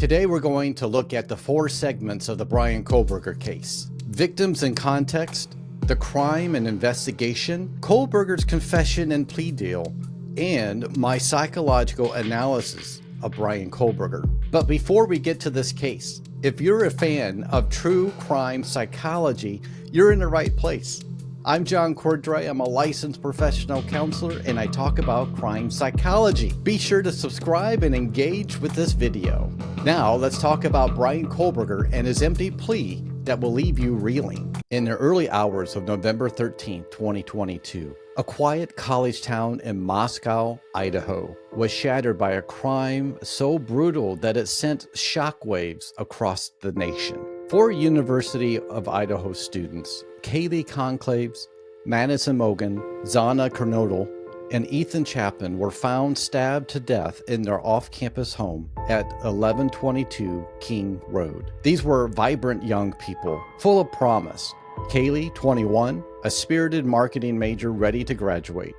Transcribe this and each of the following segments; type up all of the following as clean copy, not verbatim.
Today we're going to look at the 4 segments of the BRYAN KOHBERGER case: victims and context, the crime and investigation, Kohlberger's confession and plea deal, and my psychological analysis of BRYAN KOHBERGER. But before we get to this case, if you're a fan of true crime psychology, you're in the right place. I'm Cordray. I'm a licensed professional counselor and I talk about crime psychology. Be sure to subscribe and engage with this video. Now let's talk about BRYAN KOHBERGER and his empty plea that will leave you reeling. In the early hours of November 13, 2022, a quiet college town in Moscow, Idaho, was shattered by a crime so brutal that it sent shockwaves across the nation. 4 University of Idaho students, Kaylee Conclaves, Madison Mogen, Zana Kernodle, and Ethan Chapman, were found stabbed to death in their off-campus home at 1122 King Road. These were vibrant young people, full of promise. Kaylee, 21, a spirited marketing major ready to graduate.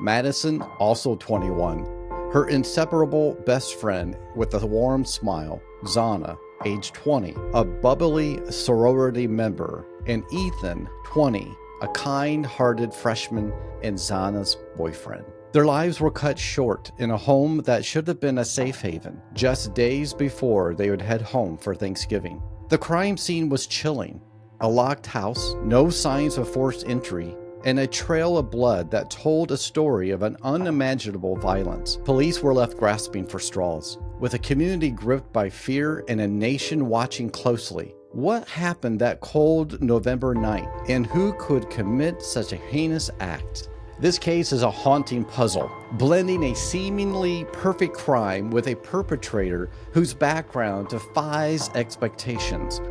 Madison, also 21, her inseparable best friend with a warm smile. Zana, age 20, a bubbly sorority member, and Ethan, 20, a kind-hearted freshman and Zana's boyfriend. Their lives were cut short in a home that should have been a safe haven, just days before they would head home for Thanksgiving. The crime scene was chilling. A locked house, no signs of forced entry, and a trail of blood that told a story of an unimaginable violence. Police were left grasping for straws, with a community gripped by fear and a nation watching closely. What happened that cold November night, and who could commit such a heinous act? This case is a haunting puzzle, blending a seemingly perfect crime with a perpetrator whose background defies expectations.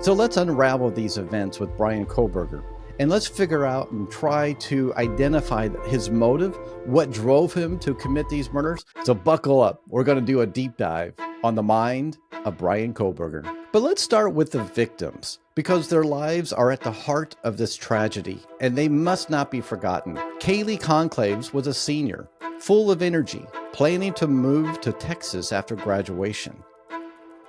So let's unravel these events with BRYAN KOHBERGER, and let's figure out and try to identify his motive, what drove him to commit these murders. So buckle up, we're going to do a deep dive on the mind of BRYAN KOHBERGER. But let's start with the victims, because their lives are at the heart of this tragedy, and they must not be forgotten. Kaylee Conclaves was a senior, full of energy, planning to move to Texas after graduation.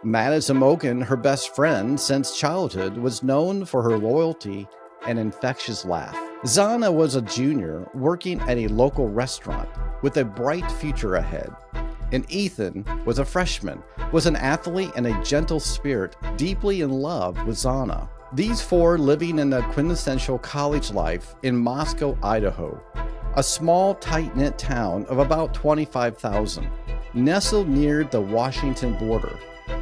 Madison Mogen, her best friend since childhood, was known for her loyalty and infectious laugh. Zana was a junior working at a local restaurant with a bright future ahead. And Ethan was a freshman, was an athlete and a gentle spirit, deeply in love with Zana. These 4 living in the quintessential college life in Moscow, Idaho, a small, tight-knit town of about 25,000, nestled near the Washington border,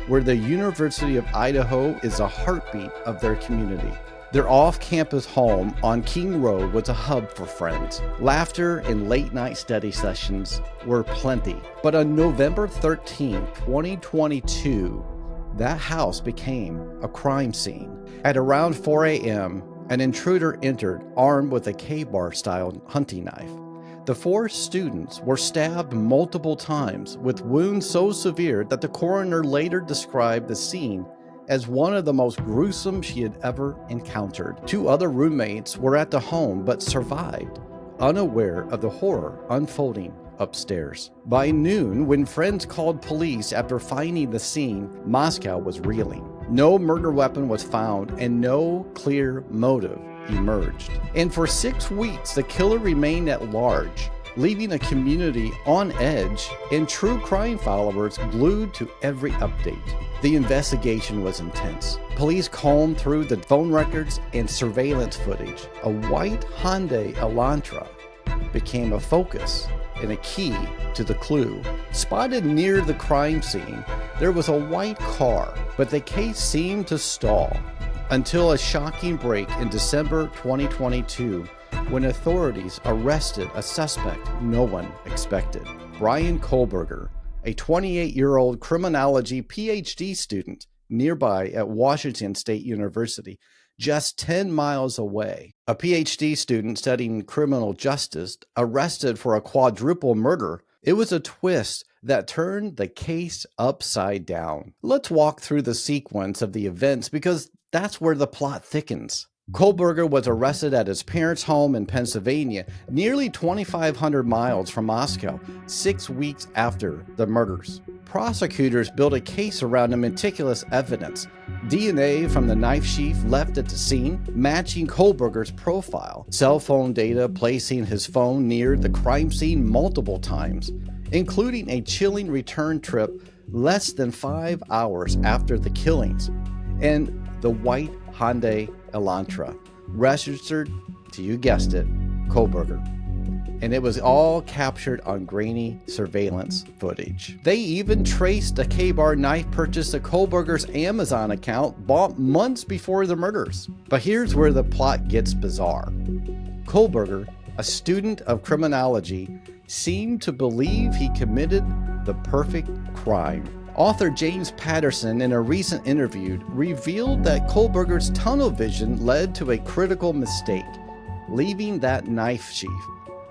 where the University of Idaho is the heartbeat of their community. Their off-campus home on King Road was a hub for friends. Laughter and late-night study sessions were plenty. But on November 13, 2022, that house became a crime scene. At around 4 a.m., an intruder entered armed with a K-bar-style hunting knife. The 4 students were stabbed multiple times with wounds so severe that the coroner later described the scene as one of the most gruesome she had ever encountered. 2 other roommates were at the home but survived, unaware of the horror unfolding upstairs. By noon, when friends called police after finding the scene, Moscow was reeling. No murder weapon was found and no clear motive emerged. And for 6 weeks, the killer remained at large, leaving a community on edge and true crime followers glued to every update. The investigation was intense. Police combed through the phone records and surveillance footage. A white Hyundai Elantra became a focus and a key to the clue. Spotted near the crime scene, there was a white car, but the case seemed to stall until a shocking break in December 2022, when authorities arrested a suspect no one expected. BRYAN KOHBERGER, a 28-year-old criminology PhD student nearby at Washington State University, just 10 miles away. A PhD student studying criminal justice, arrested for a quadruple murder. It was a twist that turned the case upside down. Let's walk through the sequence of the events because that's where the plot thickens. KOHBERGER was arrested at his parents' home in Pennsylvania, nearly 2,500 miles from Moscow, 6 weeks after the murders. Prosecutors built a case around the meticulous evidence. DNA from the knife sheath left at the scene, matching Kohberger's profile. Cell phone data placing his phone near the crime scene multiple times, including a chilling return trip less than 5 hours after the killings. And the white Hyundai Elantra, registered to, you guessed it, Kohberger. And it was all captured on grainy surveillance footage. They even traced a K-Bar knife purchase to Kohberger's Amazon account bought months before the murders. But here's where the plot gets bizarre. Kohberger, a student of criminology, seemed to believe he committed the perfect crime. Author James Patterson, in a recent interview, revealed that Kohberger's tunnel vision led to a critical mistake, leaving that knife sheath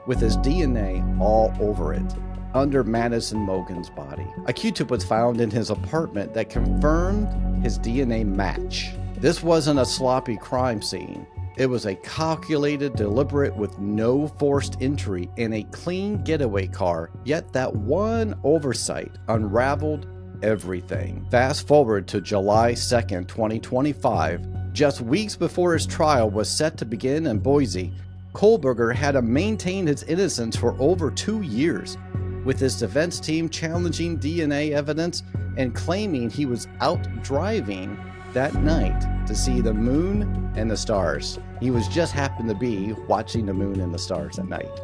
with his DNA all over it, under Madison Mogen's body. A Q-tip was found in his apartment that confirmed his DNA match. This wasn't a sloppy crime scene. It was a calculated, deliberate, with no forced entry in a clean getaway car, yet that one oversight unraveled everything. Fast forward to July 2nd, 2025, just weeks before his trial was set to begin in Boise. Kohberger had to maintain his innocence for over 2 years, with his defense team challenging DNA evidence and claiming he was out driving that night to see the moon and the stars. He was just happened to be watching the moon and the stars at night.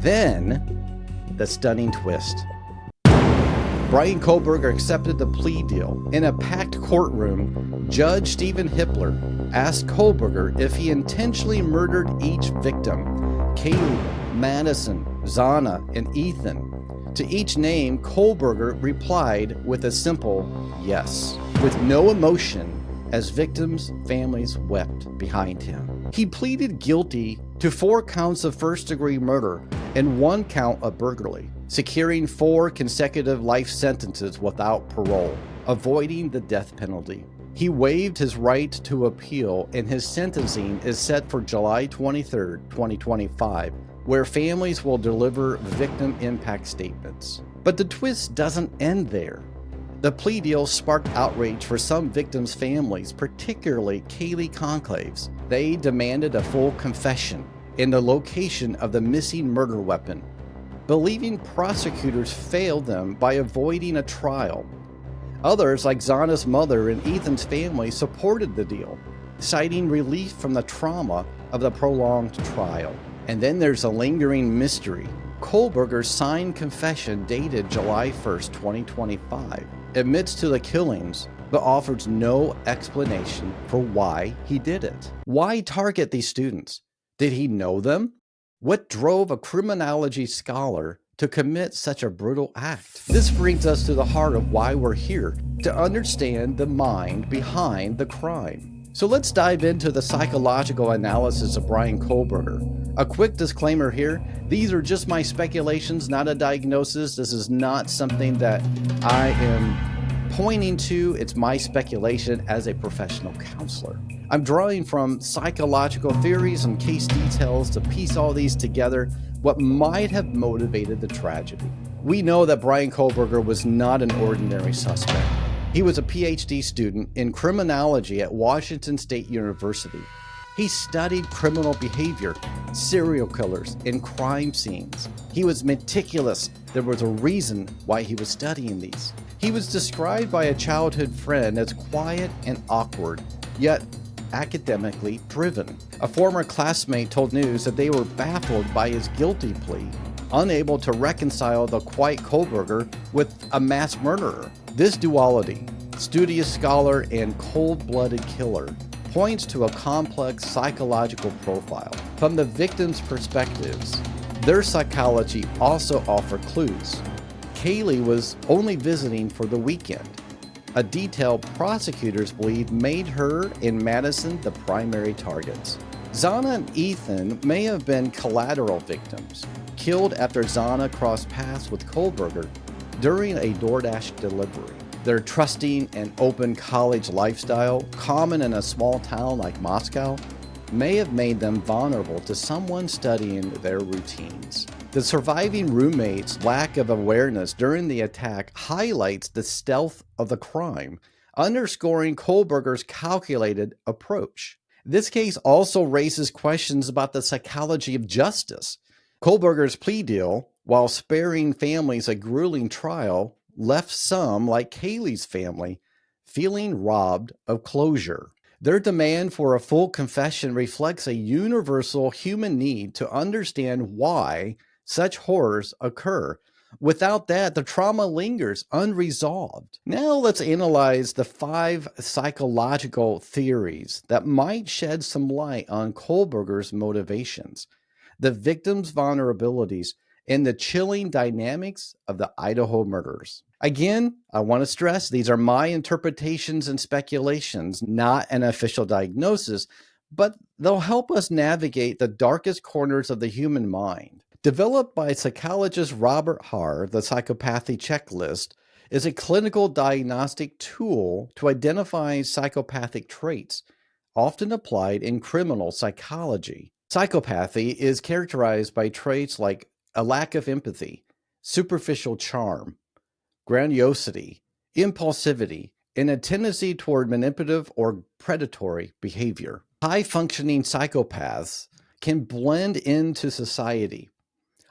Then, the stunning twist. BRYAN Kohberger accepted the plea deal. In a packed courtroom, Judge Stephen Hippler asked Kohberger if he intentionally murdered each victim: Kaylee, Madison, Zana, and Ethan. To each name, Kohberger replied with a simple yes, with no emotion, as victims' families wept behind him. He pleaded guilty to 4 counts of first-degree murder and 1 count of burglary, securing 4 consecutive life sentences without parole, avoiding the death penalty. He waived his right to appeal, and his sentencing is set for July 23, 2025, where families will deliver victim impact statements. But the twist doesn't end there. The plea deal sparked outrage for some victims' families, particularly Kaylee Conclave's. They demanded a full confession and the location of the missing murder weapon, believing prosecutors failed them by avoiding a trial. Others, like Zana's mother and Ethan's family, supported the deal, citing relief from the trauma of the prolonged trial. And then there's a lingering mystery. Kohberger's signed confession, dated July 1st, 2025, admits to the killings, but offers no explanation for why he did it. Why target these students? Did he know them? What drove a criminology scholar to commit such a brutal act? This brings us to the heart of why we're here, to understand the mind behind the crime. So let's dive into the psychological analysis of BRYAN Kohberger. A quick disclaimer here, these are just my speculations, not a diagnosis. This is not something that I am pointing to. It's my speculation as a professional counselor. I'm drawing from psychological theories and case details to piece all these together, what might have motivated the tragedy. We know that BRYAN Kohberger was not an ordinary suspect. He was a PhD student in criminology at Washington State University. He studied criminal behavior, serial killers, and crime scenes. He was meticulous. There was a reason why he was studying these. He was described by a childhood friend as quiet and awkward, yet academically driven. A former classmate told News that they were baffled by his guilty plea, unable to reconcile the quiet Kohberger with a mass murderer. This duality, studious scholar and cold-blooded killer, points to a complex psychological profile. From the victims' perspectives, their psychology also offer clues. Kaylee was only visiting for the weekend, a detail prosecutors believe made her and Madison the primary targets. Zana and Ethan may have been collateral victims, killed after Zana crossed paths with Kohberger during a DoorDash delivery. Their trusting and open college lifestyle, common in a small town like Moscow, may have made them vulnerable to someone studying their routines. The surviving roommate's lack of awareness during the attack highlights the stealth of the crime, underscoring Kohlberger's calculated approach. This case also raises questions about the psychology of justice. Kohlberger's plea deal, while sparing families a grueling trial, left some, like Kaylee's family, feeling robbed of closure. Their demand for a full confession reflects a universal human need to understand why such horrors occur. Without that, the trauma lingers unresolved. Now let's analyze the 5 psychological theories that might shed some light on Kohlberger's motivations, the victim's vulnerabilities, and the chilling dynamics of the Idaho murders. Again, I want to stress these are my interpretations and speculations, not an official diagnosis, but they'll help us navigate the darkest corners of the human mind. Developed by psychologist Robert Haar, the Psychopathy Checklist is a clinical diagnostic tool to identify psychopathic traits, often applied in criminal psychology. Psychopathy is characterized by traits like a lack of empathy, superficial charm, grandiosity, impulsivity, and a tendency toward manipulative or predatory behavior. High-functioning psychopaths can blend into society,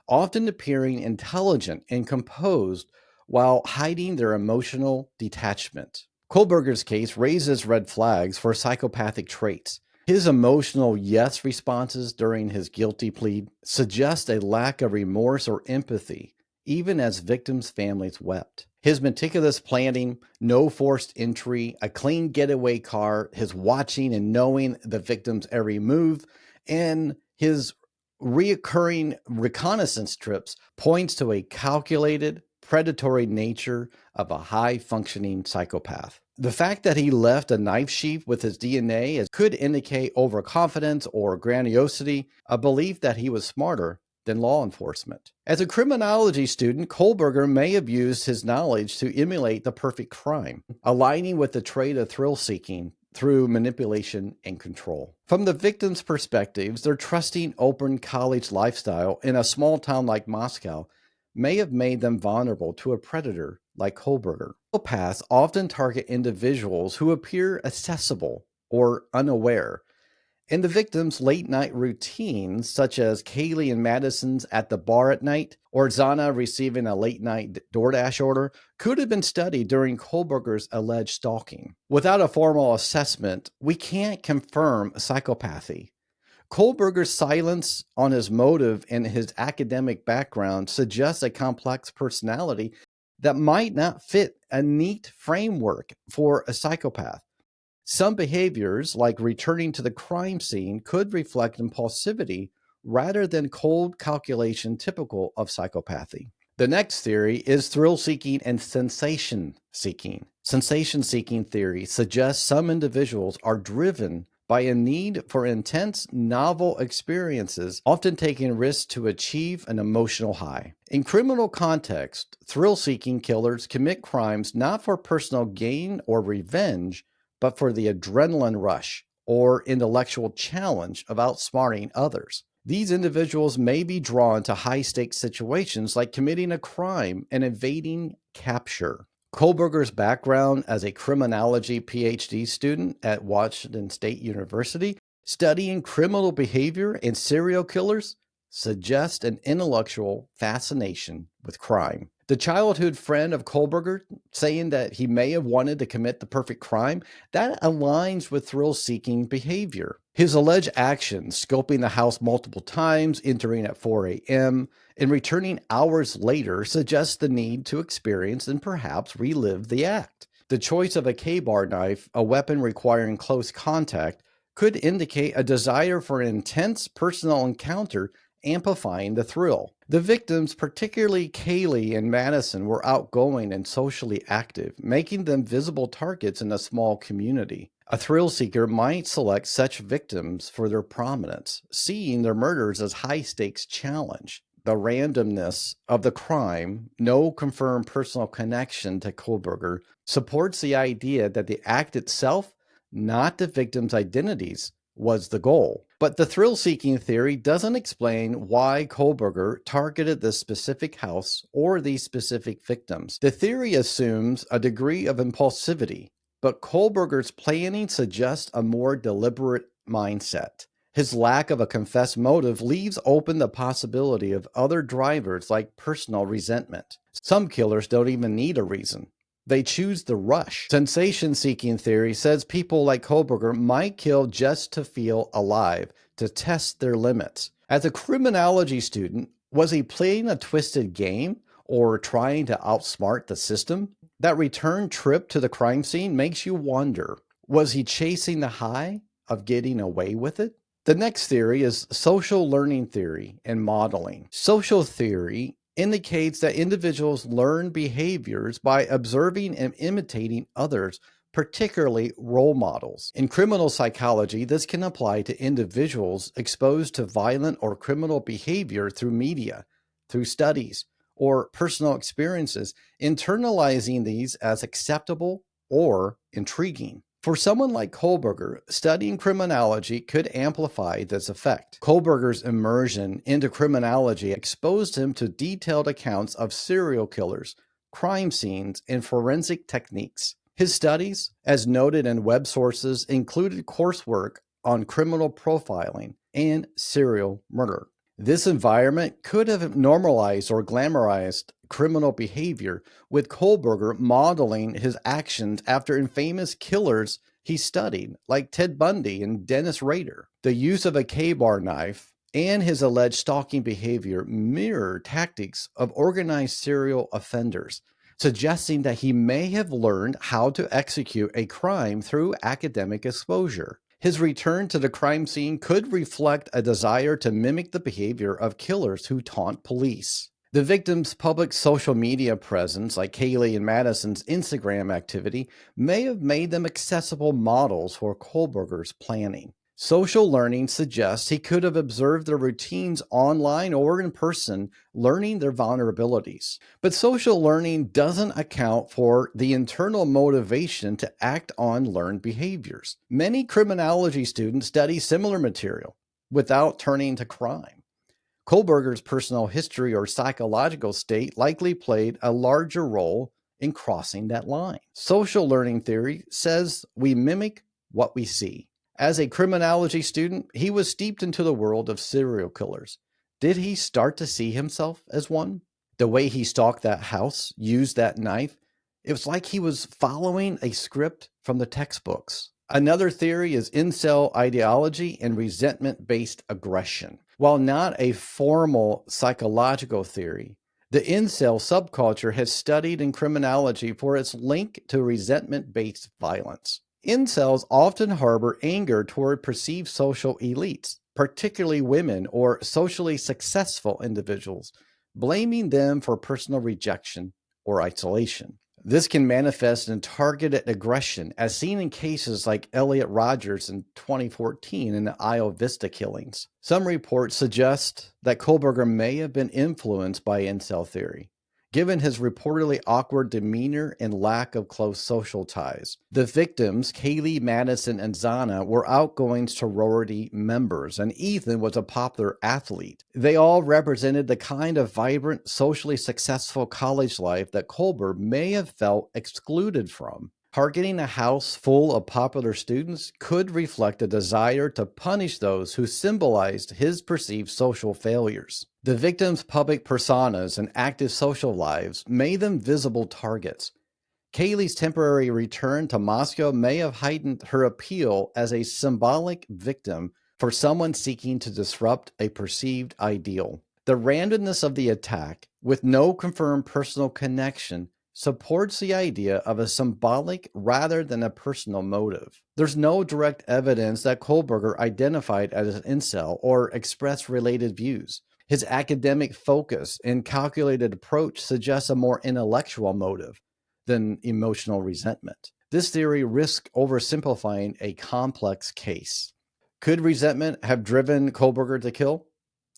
often appearing intelligent and composed while hiding their emotional detachment. Kohlberger's case raises red flags for psychopathic traits. His emotional yes responses during his guilty plea suggest a lack of remorse or empathy, even as victims' families wept. His meticulous planning, no forced entry, a clean getaway car, his watching and knowing the victim's every move, and his reoccurring reconnaissance trips points to a calculated, predatory nature of a high-functioning psychopath. The fact that he left a knife sheath with his DNA could indicate overconfidence or grandiosity, a belief that he was smarter than law enforcement. As a criminology student, Kohlberger may have used his knowledge to emulate the perfect crime, aligning with the trait of thrill-seeking through manipulation and control. From the victims' perspectives, their trusting, open college lifestyle in a small town like Moscow may have made them vulnerable to a predator like Kohlberger. Psychopaths often target individuals who appear accessible or unaware, and the victim's late-night routines, such as Kaylee and Madison's at the bar at night, or Zana receiving a late-night DoorDash order, could have been studied during Kohlberger's alleged stalking. Without a formal assessment, we can't confirm psychopathy. Kohlberger's silence on his motive and his academic background suggests a complex personality that might not fit a neat framework for a psychopath. Some behaviors, like returning to the crime scene, could reflect impulsivity rather than cold calculation typical of psychopathy. The next theory is thrill-seeking and sensation-seeking. Sensation-seeking theory suggests some individuals are driven by a need for intense, novel experiences, often taking risks to achieve an emotional high. In criminal context, thrill-seeking killers commit crimes not for personal gain or revenge, but for the adrenaline rush or intellectual challenge of outsmarting others. These individuals may be drawn to high-stakes situations like committing a crime and evading capture. Kohlberger's background as a criminology PhD student at Washington State University, studying criminal behavior and serial killers, suggests an intellectual fascination with crime. The childhood friend of Kohlberger saying that he may have wanted to commit the perfect crime, that aligns with thrill-seeking behavior. His alleged actions, scoping the house multiple times, entering at 4 a.m., and returning hours later, suggests the need to experience and perhaps relive the act. The choice of a K-bar knife, a weapon requiring close contact, could indicate a desire for an intense personal encounter, amplifying the thrill. The victims, particularly Kaylee and Madison, were outgoing and socially active, making them visible targets in a small community. A thrill seeker might select such victims for their prominence, seeing their murders as high-stakes challenge. The randomness of the crime, no confirmed personal connection to Kohlberger, supports the idea that the act itself, not the victims' identities, was the goal. But the thrill-seeking theory doesn't explain why Kohlberger targeted this specific house or these specific victims. The theory assumes a degree of impulsivity, but Kohlberger's planning suggests a more deliberate mindset. His lack of a confessed motive leaves open the possibility of other drivers like personal resentment. Some killers don't even need a reason. They choose the rush. Sensation-seeking theory says people like Kohlberger might kill just to feel alive, to test their limits. As a criminology student, was he playing a twisted game or trying to outsmart the system? That return trip to the crime scene makes you wonder, was he chasing the high of getting away with it? The next theory is social learning theory and modeling. Social theory indicates that individuals learn behaviors by observing and imitating others, particularly role models. In criminal psychology, this can apply to individuals exposed to violent or criminal behavior through media, through studies, or personal experiences, internalizing these as acceptable or intriguing. For someone like Kohlberger, studying criminology could amplify this effect. Kohlberger's immersion into criminology exposed him to detailed accounts of serial killers, crime scenes, and forensic techniques. His studies, as noted in web sources, included coursework on criminal profiling and serial murder. This environment could have normalized or glamorized criminal behavior, with Kohlberger modeling his actions after infamous killers he studied, like Ted Bundy and Dennis Rader. The use of a K-bar knife and his alleged stalking behavior mirror tactics of organized serial offenders, suggesting that he may have learned how to execute a crime through academic exposure. His return to the crime scene could reflect a desire to mimic the behavior of killers who taunt police. The victim's public social media presence, like Kaylee and Madison's Instagram activity, may have made them accessible models for Kohlberger's planning. Social learning suggests he could have observed their routines online or in person, learning their vulnerabilities. But social learning doesn't account for the internal motivation to act on learned behaviors. Many criminology students study similar material without turning to crime. Kohlberger's personal history or psychological state likely played a larger role in crossing that line. Social learning theory says we mimic what we see. As a criminology student, he was steeped into the world of serial killers. Did he start to see himself as one? The way he stalked that house, used that knife, it was like he was following a script from the textbooks. Another theory is incel ideology and resentment-based aggression. While not a formal psychological theory, the incel subculture has studied in criminology for its link to resentment-based violence. Incels often harbor anger toward perceived social elites, particularly women or socially successful individuals, blaming them for personal rejection or isolation. This can manifest in targeted aggression, as seen in cases like Elliot Rogers in 2014 in the Isle Vista killings. Some reports suggest that Kohlberger may have been influenced by incel theory, given his reportedly awkward demeanor and lack of close social ties. The victims, Kaylee, Madison, and Zana, were outgoing sorority members, and Ethan was a popular athlete. They all represented the kind of vibrant, socially successful college life that Kohlberger may have felt excluded from. Targeting a house full of popular students could reflect a desire to punish those who symbolized his perceived social failures. The victims' public personas and active social lives made them visible targets. Kaylee's temporary return to Moscow may have heightened her appeal as a symbolic victim for someone seeking to disrupt a perceived ideal. The randomness of the attack, with no confirmed personal connection, supports the idea of a symbolic rather than a personal motive. There's no direct evidence that Kohlberger identified as an incel or expressed related views. His academic focus and calculated approach suggests a more intellectual motive than emotional resentment. This theory risks oversimplifying a complex case. Could resentment have driven Kohlberger to kill?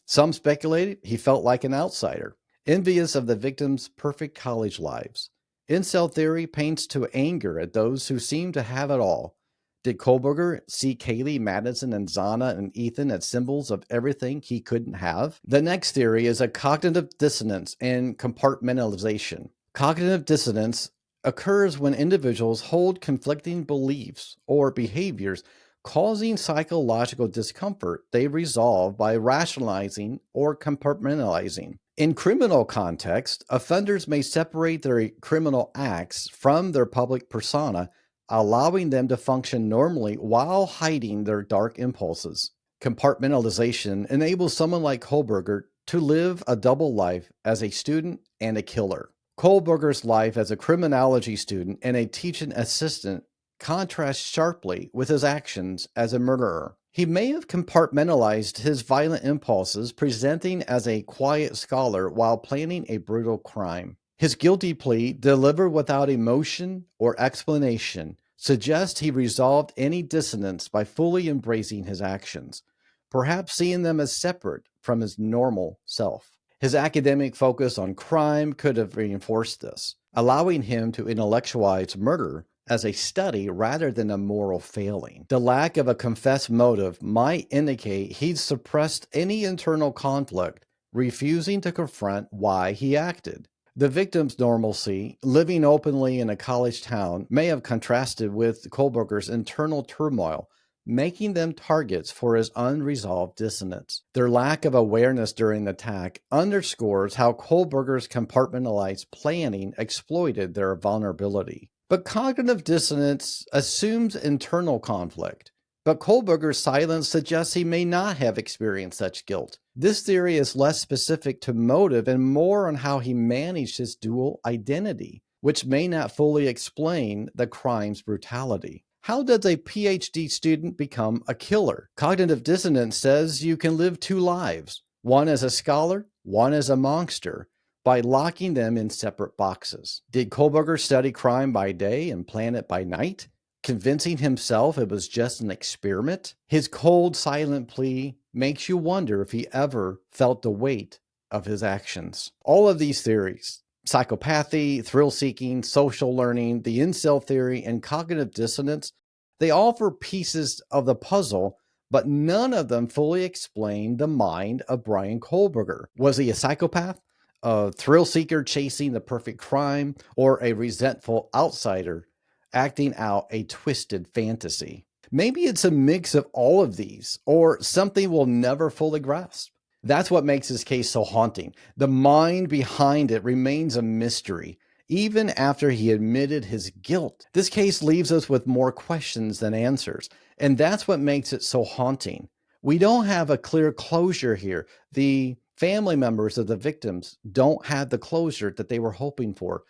Some speculated he felt like an outsider, envious of the victims' perfect college lives. Incel theory paints to anger at those who seem to have it all, Did Kohlberger see Kaylee, Madison, and Zana and Ethan as symbols of everything he couldn't have? The next theory is a cognitive dissonance and compartmentalization. Cognitive dissonance occurs when individuals hold conflicting beliefs or behaviors, causing psychological discomfort they resolve by rationalizing or compartmentalizing. In criminal context, offenders may separate their criminal acts from their public persona, allowing them to function normally while hiding their dark impulses. Compartmentalization enables someone like Kohlberger to live a double life as a student and a killer. Kohlberger's life as a criminology student and a teaching assistant contrasts sharply with his actions as a murderer. He may have compartmentalized his violent impulses, presenting as a quiet scholar while planning a brutal crime. His guilty plea, delivered without emotion or explanation, suggests he resolved any dissonance by fully embracing his actions, perhaps seeing them as separate from his normal self. His academic focus on crime could have reinforced this, allowing him to intellectualize murder as a study rather than a moral failing. The lack of a confessed motive might indicate he'd suppressed any internal conflict, refusing to confront why he acted. The victim's normalcy, living openly in a college town, may have contrasted with Kohlberger's internal turmoil, making them targets for his unresolved dissonance. Their lack of awareness during the attack underscores how Kohlberger's compartmentalized planning exploited their vulnerability. But cognitive dissonance assumes internal conflict. But Kohlberger's silence suggests he may not have experienced such guilt. This theory is less specific to motive and more on how he managed his dual identity, which may not fully explain the crime's brutality. How does a PhD student become a killer? Cognitive dissonance says you can live two lives, one as a scholar, one as a monster, by locking them in separate boxes. Did Kohlberger study crime by day and plan it by night, convincing himself it was just an experiment? His cold, silent plea makes you wonder if he ever felt the weight of his actions. All of these theories, psychopathy, thrill-seeking, social learning, the incel theory, and cognitive dissonance, they offer pieces of the puzzle, but none of them fully explain the mind of Bryan Kohlberger. Was he a psychopath, a thrill seeker chasing the perfect crime, or a resentful outsider acting out a twisted fantasy? Maybe it's a mix of all of these, or something we'll never fully grasp. That's what makes his case so haunting. The mind behind it remains a mystery, even after he admitted his guilt. This case leaves us with more questions than answers, and that's what makes it so haunting. We don't have a clear closure here. The family members of the victims don't have the closure that they were hoping for,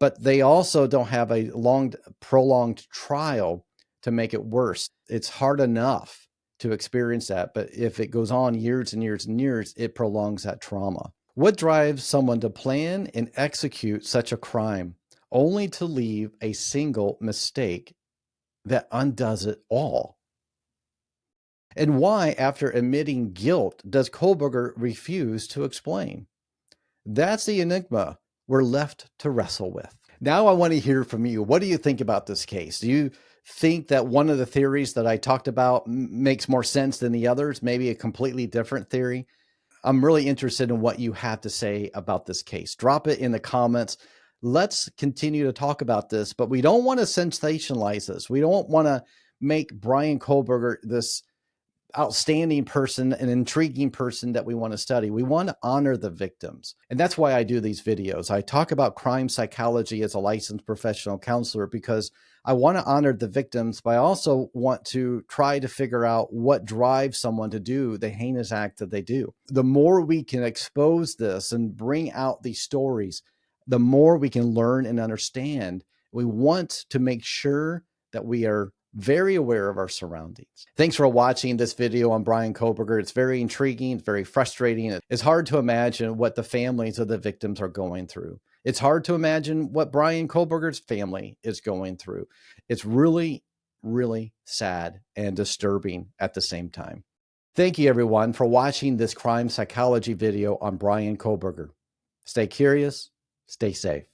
but they also don't have a prolonged trial to make it worse. It's hard enough to experience that, but if it goes on years and years and years, it prolongs that trauma. What drives someone to plan and execute such a crime, only to leave a single mistake that undoes it all? And why, after admitting guilt, does Kohlberger refuse to explain? That's the enigma we're left to wrestle with. Now I want to hear from you. What do you think about this case? Do you think that one of the theories that I talked about makes more sense than the others? Maybe a completely different theory? I'm really interested in what you have to say about this case. Drop it in the comments. Let's continue to talk about this, but we don't want to sensationalize this. We don't want to make Bryan Kohlberger this outstanding person, an intriguing person that we want to study. We want to honor the victims. And that's why I do these videos. I talk about crime psychology as a licensed professional counselor because I want to honor the victims, but I also want to try to figure out what drives someone to do the heinous act that they do. The more we can expose this and bring out these stories, the more we can learn and understand. We want to make sure that we are very aware of our surroundings. Thanks for watching this video on Bryan Kohlberger. It's very intriguing, it's very frustrating. It's hard to imagine what the families of the victims are going through. It's hard to imagine what Bryan Kohlberger's family is going through. It's really, really sad and disturbing at the same time. Thank you everyone for watching this crime psychology video on Bryan Kohlberger. Stay curious, stay safe.